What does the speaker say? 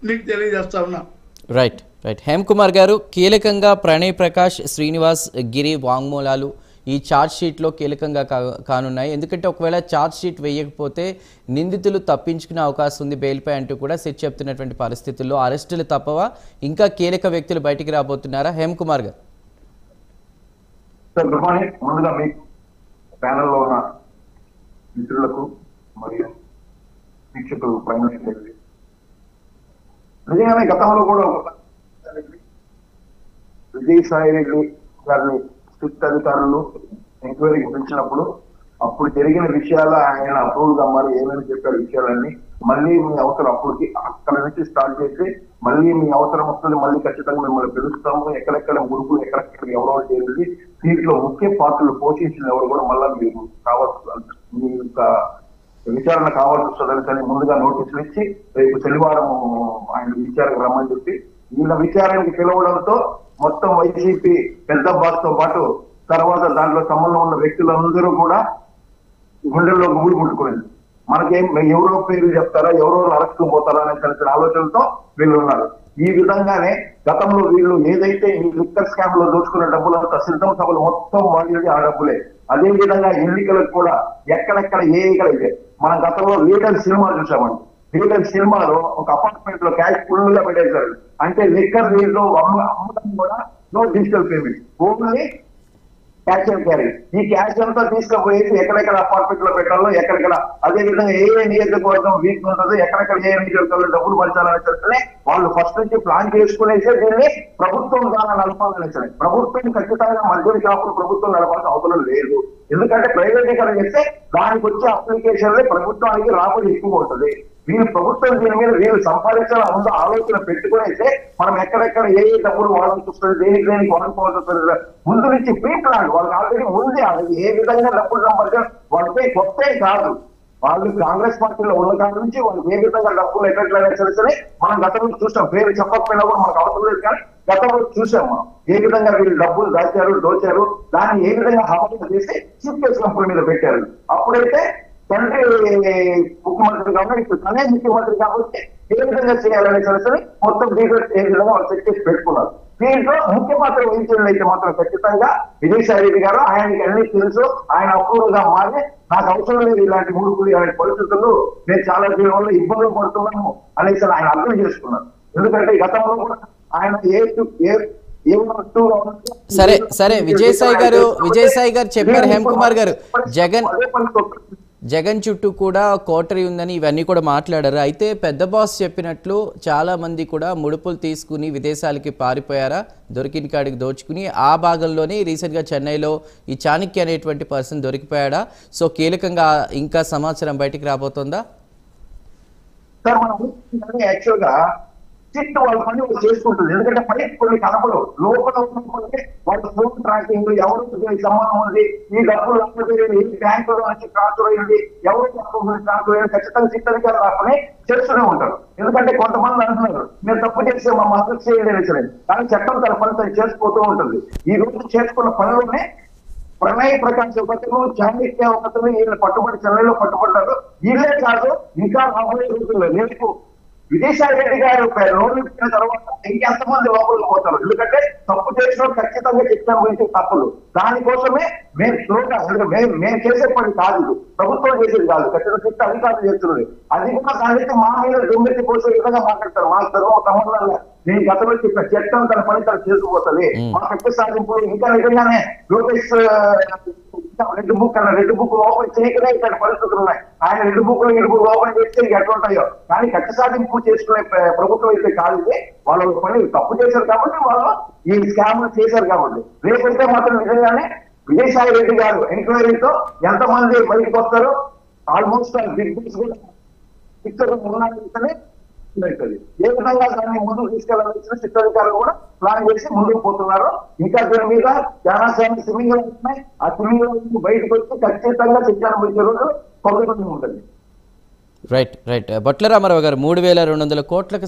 నీకు తెలియజేస్తా ఉన్నా. రైట్ రైట్ హేమ్ కుమార్ గారు, కీలకంగా ప్రణయ్ ప్రకాష్, శ్రీనివాస్ గిరి వాంగ్మూలాలు ఈ ఛార్జ్ షీట్లో కీలకంగా కానున్నాయి. ఎందుకంటే ఒకవేళ ఛార్జ్ షీట్ వేయకపోతే నిందితులు తప్పించుకునే అవకాశం ఉంది బెయిల్పై అంటూ కూడా సిట్ చెప్తున్నటువంటి పరిస్థితుల్లో అరెస్టులు తప్పవా, ఇంకా కీలక వ్యక్తులు బయటికి రాబోతున్నారా? హేమ్ కుమార్ గారు. Sir good morning. ముందుగా మీ ప్యానల్లో ఉన్న మిత్రులకు మరియు వీక్షకులు ప్రైమ్ మినిస్టర్ నిజంగానే గతంలో కూడా విజయసాయి రెడ్డి గారిని స్ట్రిక్ట్ అధికారులు ఎంక్వైరీకి పిలిచినప్పుడు అప్పుడు జరిగిన విషయాలు ఆయన అప్రూవ్ కమ్మారు ఏమేమి చెప్పారు విషయాలన్నీ మళ్ళీ మీ అవసరం అప్పటికి అక్కడ నుంచి స్టార్ట్ చేసి మళ్ళీ మీ అవసరం వస్తుంది, మళ్ళీ ఖచ్చితంగా మిమ్మల్ని పిలుస్తాము, ఎక్కడెక్కడ ముడుపులు ఎక్కడెక్కడ ఎవరో చేసి దీంట్లో ముఖ్య పాత్రలు పోషించిన ఎవరు కూడా మళ్ళీ మీరు కావాల్సి మీ యొక్క విచారణ కావాల్సి వస్తుందని కానీ ముందుగా నోటీసులు ఇచ్చి రేపు శనివారం ఆయన విచారణకు రమ్మని చెప్పి వీళ్ళ విచారణకి పిలవడంతో మొత్తం వైసీపీ పెద్ద బాస్ తో పాటు తర్వాత దాంట్లో సంబంధం ఉన్న వ్యక్తులందరూ కూడా గుండెల్లో గుబులు పుట్టుకునేది. మనకేం ఎవరో పేరు చెప్తారా, ఎవరో అరెస్టు పోతారా అనే తెలిసిన ఆలోచనతో వీళ్ళు ఉన్నారు. ఈ విధంగానే గతంలో వీళ్ళు ఏదైతే ఈ లిక్కర్ స్కామ్ లో దోచుకున్న డబ్బులంతా సిద్ధం సభలు మొత్తం వాడినది ఆ డబ్బులే. అదే విధంగా ఎన్నికలకు కూడా ఎక్కడెక్కడ ఏ ఎక్కడైతే మనం గతంలో లీడర్ సినిమా చూసామండి. లీడర్ సినిమాలో ఒక అపార్ట్మెంట్ లో క్యాష్ ఫుల్ గా పెట్టేశారు. అంటే లిక్కర్ రీల్లో అమ్మడం కూడా no digital payment, only cash and carry. ఈ క్యాష్ అంతా తీసుకుపోయేసి ఎక్కడెక్కడ అపార్ట్మెంట్ లో పెట్టాలో ఎక్కడెక్కడ అదే విధంగా ఏ నియోజకవర్గం వీక్ ఉంటుందో ఎక్కడెక్కడ ఏ నియోజకవర్గంలో డబ్బులు పంచాలని చెప్తే వాళ్ళు ఫస్ట్ నుంచి ప్లాన్ చేసుకునేసే దీన్ని ప్రభుత్వం ద్వారా నడపాలని సరే. ప్రభుత్వం ఖచ్చితంగా మధ్య షాపులు ప్రభుత్వం నడపాల్సిన అవసరం లేదు. ఎందుకంటే ప్రైవేటీకరణ చేస్తే దానికి వచ్చే అప్లికేషన్లే ప్రభుత్వానికి రాబడి ఎక్కువ ఉంటుంది. వీళ్ళు ప్రభుత్వం దీని మీద వీళ్ళు సంపాదించాలని ముందు ఆలోచన పెట్టుకునేస్తే మనం ఎక్కడెక్కడ ఏ డబ్బులు వాడాల్సి వస్తుంది, దేనికి వాడుకోవాల్సి వస్తుంది ముందు నుంచి ప్రీ ప్లాన్ వాళ్ళకి ఆల్రెడీ ముందే అది ఏ విధంగా డబ్బులు సంపాదించాలి వాళ్ళకి కొత్త కాదు. వాళ్ళు కాంగ్రెస్ పార్టీలో ఉన్న కాడి నుంచి వాళ్ళు ఏ విధంగా డబ్బులు ఎక్కట్లనే సరే మనం గతంలో చూసాం. పేరు చెప్పకపోయినా కూడా మనకు అవసరం లేదు కానీ గతంలో చూసాం మనం ఏ విధంగా వీళ్ళు డబ్బులు దాచారు దోచారు, దాన్ని ఏ విధంగా హవాలా చేసి చీఫ్ కేసు కంపెనీ మీద పెట్టారు. అప్పుడైతే తండ్రి ముఖ్యమంత్రి కాబట్టి ఇప్పుడు తనే ముఖ్యమంత్రి కాబట్టి ఏ విధంగా చేయాలనే సరే మొత్తం డీటెయిల్స్ ఏ విధంగా వాళ్ళు సెట్ చేసి పెట్టుకున్నారు. దీంట్లో ముఖ్య పాత్ర వహించడం అయితే మాత్రం ఖచ్చితంగా విజయసాయి రెడ్డి గారు ఆయనకి అన్ని తెలుసు. ఆయన అప్రూవల్ గా మారి నాకు అవసరం లేదు ఇలాంటి ముడుపులు ఇలాంటి పరిస్థితుల్లో నేను చాలా వల్ల ఇబ్బందులు పడుతున్నాను అనేసి ఆయన అర్థం చేసుకున్నారు. ఎందుకంటే గతంలో కూడా ఆయన సరే సరే విజయసాయి గారు చెప్పారు. హేమ్ కుమార్ గారు, జగన్ చుట్టూ కూడా కోటరీ ఉందని ఇవన్నీ కూడా మాట్లాడారు. అయితే పెద్ద బాస్ చెప్పినట్లు చాలా మంది కూడా ముడుపులు తీసుకుని విదేశాలకి పారిపోయారా, దొరికిన కాడికి దోచుకుని. ఆ భాగంలోనే రీసెంట్గా చెన్నైలో ఈ చాణక్య అనేటువంటి పర్సన్ దొరికిపోయాడా? సో కీలకంగా ఇంకా సమాచారం బయటికి రాబోతుందా? యాక్చువల్గా చిట్ వాళ్ళ పని వాళ్ళు చేసుకుంటుంది. ఎందుకంటే పైకి కొన్ని కనపలు లోపల ఉన్నప్పుడు వాళ్ళ ఫోన్ ట్రాకింగ్ ఎవరు సంబంధం ఉంది, ఈ డబ్బులు ఈ బ్యాంకులో నుంచి ట్రాన్స్ఫర్ అయ్యింది, ఎవరు ట్రాన్స్ఫర్ అయ్యింది ఖచ్చితంగా చిట్ అధికారులు రాకనే చేస్తూనే ఉంటారు. ఎందుకంటే కొంతమంది అంటున్నారు మీరు తప్పు చేస్తే మా మద్దతు చేయండి సరే, కానీ చట్టం తన పని తను చేసుకుపోతూ ఉంటుంది. ఈ రోజు చేసుకున్న పనిలోనే ప్రణయ్ ప్రకాష్ ఒకతను, చాణక్య ఒకతను వీళ్ళు పట్టుబడి చెన్నైలో పట్టుబడ్డారు. వీళ్ళే కాదు ఇంకా రాబోయే రోజుల్లో రేపు విజయసాయి రెడ్డి గారు రోడ్లు పెట్టిన తర్వాత ఇంకెంతమంది లోపలికి పోతారు. ఎందుకంటే తప్పు చేసిన ఖచ్చితంగా చెప్తాను గురించి తప్పులు. దానికోసమే మేము స్లోగా మేము చేసే పని కాదు, ప్రభుత్వం చేసేది కాదు, ఖచ్చితంగా చెప్తే అధికారులు చేస్తున్నది. అది కూడా దానికి మా మీద దుమ్మెత్తి పోసే విధంగా మాట్లాడతారు. మా సంబంధంగా నేను గతంలో చెప్పిన చట్టం తన పని తను చేసుకుపోతుంది. మా కక్ష సాధింపులు ఇంకా నిజంగానే లోకేష్ రెడ్ బుక్ ఓపెన్ చేయకనే ఇట్లాంటి పరిస్థితులు ఉన్నాయి. ఆయన రెడ్ బుక్ ఓపెన్ చేస్తే ఎట్లా ఉంటాయో. కానీ కక్ష సాధింపు చేసుకునే ప్రభుత్వం అయితే కాదు. వాళ్ళు పని తప్పు చేశారు కాబట్టి వాళ్ళు ఈ స్కామ్ చేశారు కాబట్టి. రేపైతే మాత్రం నిజంగానే విజయసాయి రెడ్డి గారు ఎంక్వైరీతో ఎంతమంది బయటకు వస్తారో ఆల్మోస్ట్ బిగ్ బిగ్స్ కూడా పిక్చర్ ఉన్నాయని ఏ విధంగా దాన్ని ముందుకు తీసుకెళ్లాల్సిన చిత్రాధికారులు కూడా ప్లాన్ చేసి ముందుకు పోతున్నారు. ఇంకా దీని మీద చాలా సిమింగ్లు ఉన్నాయి. ఆ సిమింగ్ బయటకు వచ్చి ఖచ్చితంగా శిక్షణ వచ్చే రోజు పొందకుండా ఉంటుంది. రైట్ రైట్ బట్ల రామారావు గారు 3,200 కోట్లకు